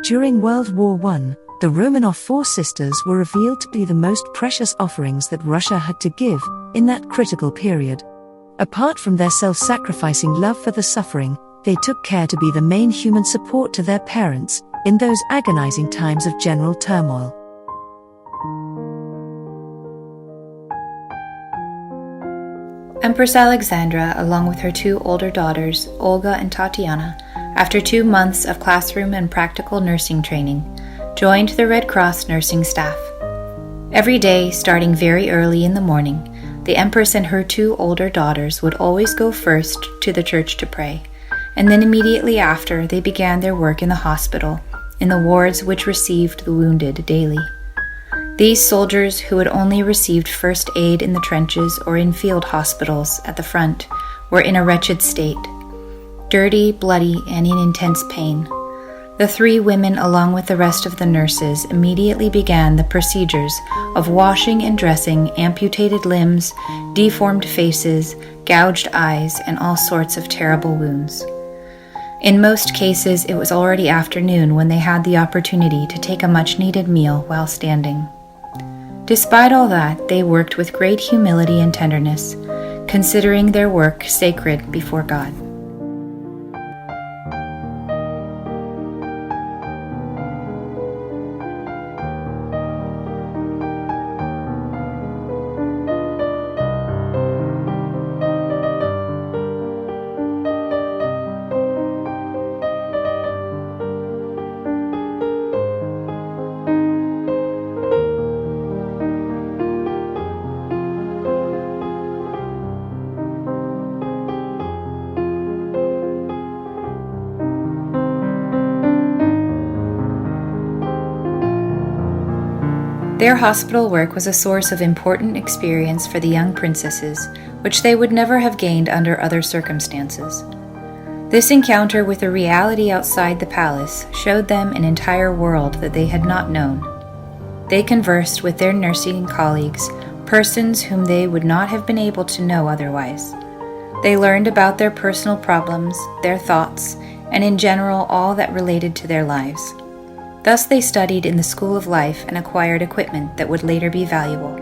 During World War I, the Romanov four sisters were revealed to be the most precious offerings that Russia had to give in that critical period. Apart from their self-sacrificing love for the suffering, they took care to be the main human support to their parents in those agonizing times of general turmoil. Empress Alexandra, along with her two older daughters, Olga and Tatiana, after 2 months of classroom and practical nursing training, joined the Red Cross nursing staff. Every day, starting very early in the morning, the Empress and her two older daughters would always go first to the church to pray, and then immediately after they began their work in the hospital, in the wards which received the wounded daily. These soldiers, who had only received first aid in the trenches or in field hospitals at the front, were in a wretched state, dirty, bloody, and in intense pain. The three women, along with the rest of the nurses, immediately began the procedures of washing and dressing amputated limbs, deformed faces, gouged eyes, and all sorts of terrible wounds. In most cases, it was already afternoon when they had the opportunity to take a much-needed meal while standing. Despite all that, they worked with great humility and tenderness, considering their work sacred before God. Their hospital work was a source of important experience for the young princesses, which they would never have gained under other circumstances. This encounter with the reality outside the palace showed them an entire world that they had not known. They conversed with their nursing colleagues, persons whom they would not have been able to know otherwise. They learned about their personal problems, their thoughts, and in general all that related to their lives. Thus they studied in the school of life and acquired equipment that would later be valuable.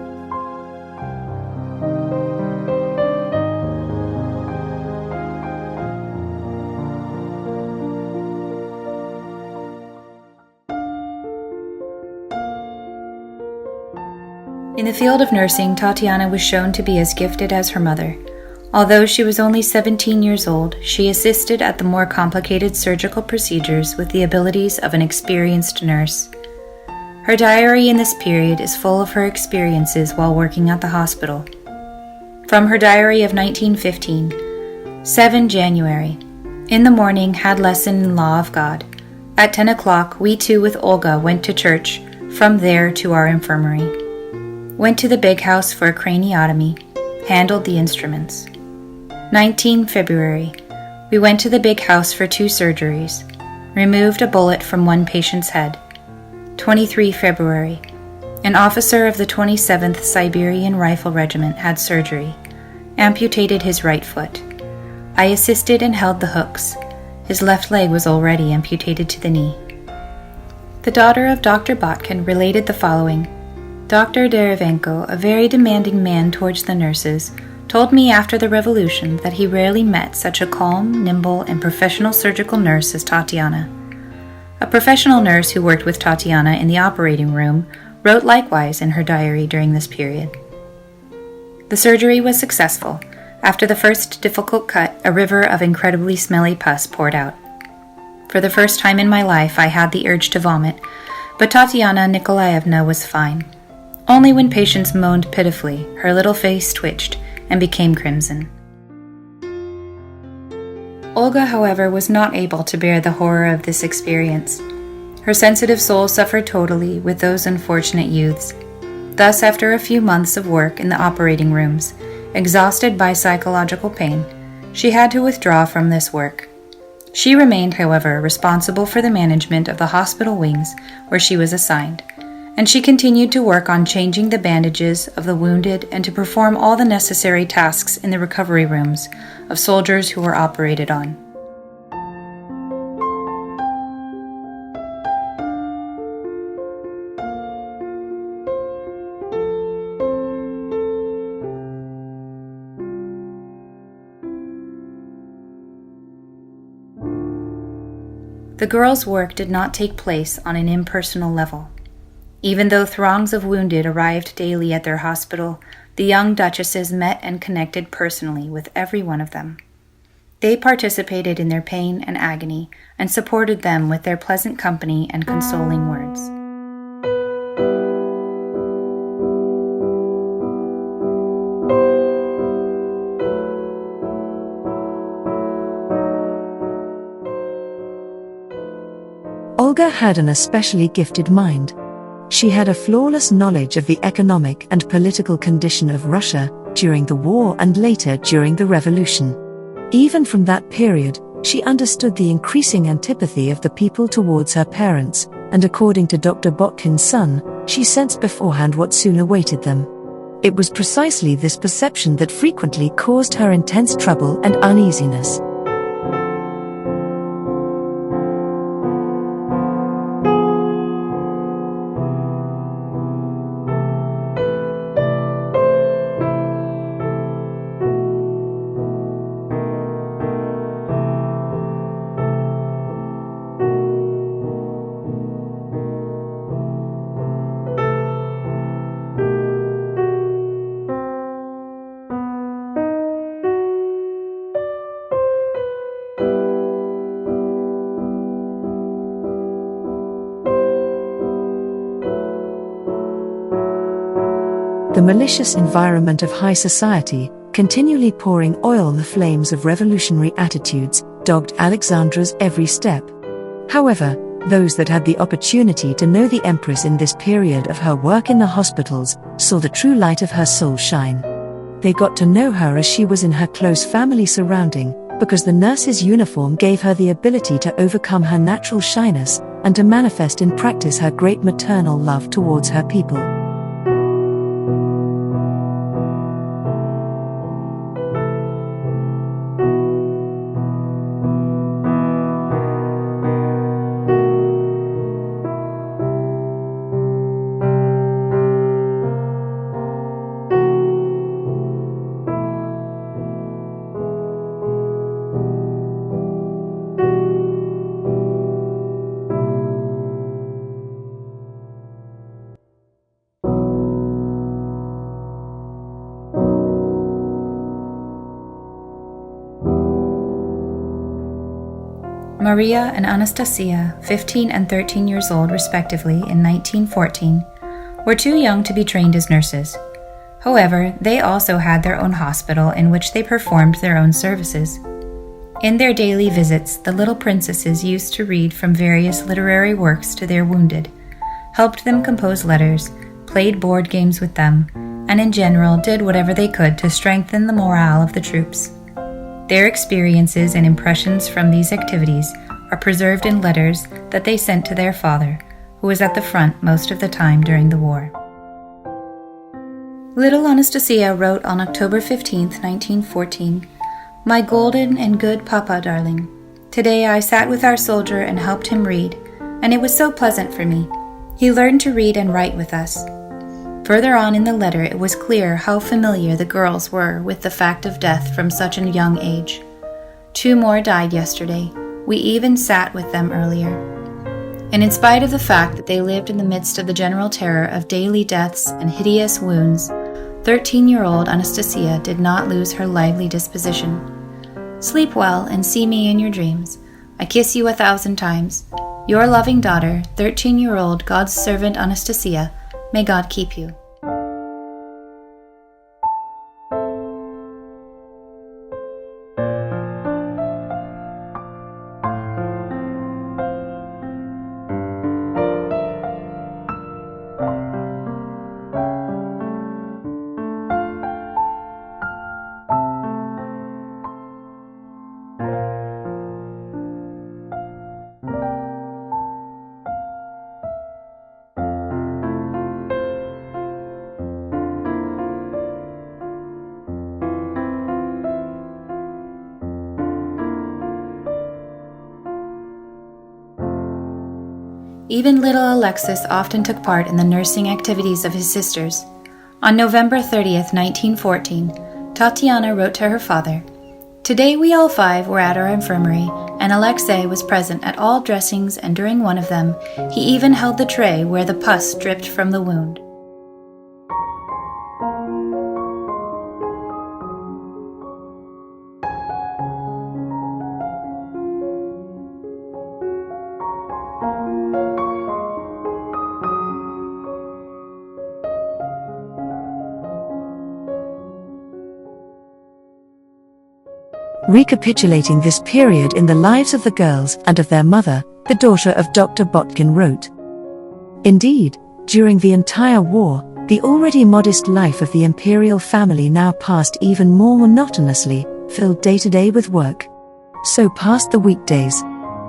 In the field of nursing, Tatiana was shown to be as gifted as her mother. Although she was only 17 years old, she assisted at the more complicated surgical procedures with the abilities of an experienced nurse. Her diary in this period is full of her experiences while working at the hospital. From her diary of 1915, 7 January. In the morning, had lesson in Law of God. At 10 o'clock, we two with Olga went to church, from there to our infirmary. Went to the big house for a craniotomy, handled the instruments. 19 February. We went to the big house for 2 surgeries. Removed a bullet from one patient's head. 23 February. An officer of the 27th Siberian Rifle Regiment had surgery. Amputated his right foot. I assisted and held the hooks. His left leg was already amputated to the knee. The daughter of Dr. Botkin related the following. Dr. Derevenko, a very demanding man towards the nurses, told me after the revolution that he rarely met such a calm, nimble, and professional surgical nurse as Tatiana. A professional nurse who worked with Tatiana in the operating room wrote likewise in her diary during this period. The surgery was successful. After the first difficult cut, a river of incredibly smelly pus poured out. For the first time in my life, I had the urge to vomit, but Tatiana Nikolaevna was fine. Only when patients moaned pitifully, her little face twitched and became crimson. Olga, however, was not able to bear the horror of this experience. Her sensitive soul suffered totally with those unfortunate youths. Thus, after a few months of work in the operating rooms, exhausted by psychological pain, she had to withdraw from this work. She remained, however, responsible for the management of the hospital wings where she was assigned, and she continued to work on changing the bandages of the wounded and to perform all the necessary tasks in the recovery rooms of soldiers who were operated on. The girls' work did not take place on an impersonal level. Even though throngs of wounded arrived daily at their hospital, the young Duchesses met and connected personally with every one of them. They participated in their pain and agony and supported them with their pleasant company and consoling words. Olga had an especially gifted mind. She had a flawless knowledge of the economic and political condition of Russia during the war and later during the revolution. Even from that period, she understood the increasing antipathy of the people towards her parents, and according to Dr. Botkin's son, she sensed beforehand what soon awaited them. It was precisely this perception that frequently caused her intense trouble and uneasiness. The malicious environment of high society, continually pouring oil on the flames of revolutionary attitudes, dogged Alexandra's every step. However, those that had the opportunity to know the Empress in this period of her work in the hospitals saw the true light of her soul shine. They got to know her as she was in her close family surrounding, because the nurse's uniform gave her the ability to overcome her natural shyness and to manifest in practice her great maternal love towards her people. Maria and Anastasia, 15 and 13 years old respectively in 1914, were too young to be trained as nurses. However, they also had their own hospital in which they performed their own services. In their daily visits, the little princesses used to read from various literary works to their wounded, helped them compose letters, played board games with them, and in general did whatever they could to strengthen the morale of the troops. Their experiences and impressions from these activities are preserved in letters that they sent to their father, who was at the front most of the time during the war. Little Anastasia wrote on October 15, 1914, "My golden and good papa, darling, today I sat with our soldier and helped him read, and it was so pleasant for me. He learned to read and write with us." Further on in the letter, it was clear how familiar the girls were with the fact of death from such a young age. 2 more died yesterday. We even sat with them earlier. And in spite of the fact that they lived in the midst of the general terror of daily deaths and hideous wounds, 13-year-old Anastasia did not lose her lively disposition. "Sleep well and see me in your dreams. I kiss you 1,000 times. Your loving daughter, 13-year-old God's servant Anastasia. May God keep you." Even little Alexis often took part in the nursing activities of his sisters. On November 30th, 1914, Tatiana wrote to her father, "Today we all 5 were at our infirmary, and Alexei was present at all dressings, and during one of them, he even held the tray where the pus dripped from the wound. Recapitulating this period in the lives of the girls and of their mother, the daughter of Dr. Botkin wrote, "Indeed, during the entire war, the already modest life of the imperial family now passed even more monotonously, filled day to day with work. So passed the weekdays.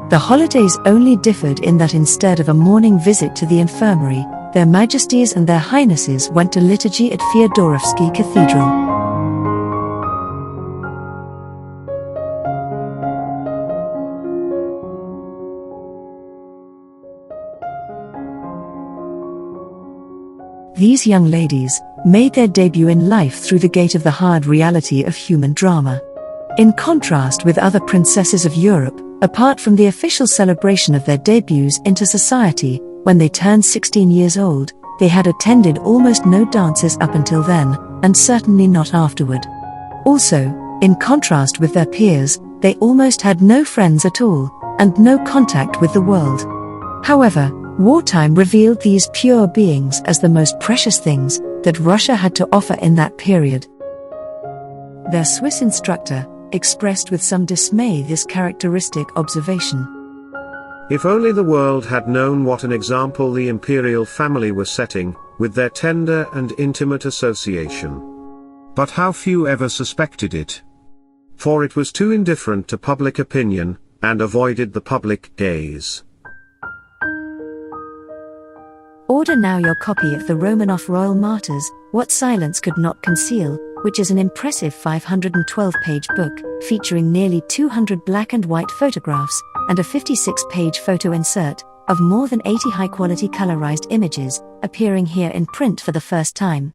The holidays only differed in that instead of a morning visit to the infirmary, their majesties and their highnesses went to liturgy at Fyodorovsky Cathedral. These young ladies made their debut in life through the gate of the hard reality of human drama. In contrast with other princesses of Europe, apart from the official celebration of their debuts into society, when they turned 16 years old, they had attended almost no dances up until then, and certainly not afterward. Also, in contrast with their peers, they almost had no friends at all, and no contact with the world. However, wartime revealed these pure beings as the most precious things that Russia had to offer in that period. Their Swiss instructor expressed with some dismay this characteristic observation. If only the world had known what an example the imperial family were setting, with their tender and intimate association. But how few ever suspected it. For it was too indifferent to public opinion, and avoided the public gaze. Order now your copy of the Romanov Royal Martyrs, What Silence Could Not Conceal, which is an impressive 512-page book, featuring nearly 200 black and white photographs, and a 56-page photo insert, of more than 80 high-quality colorized images, appearing here in print for the first time.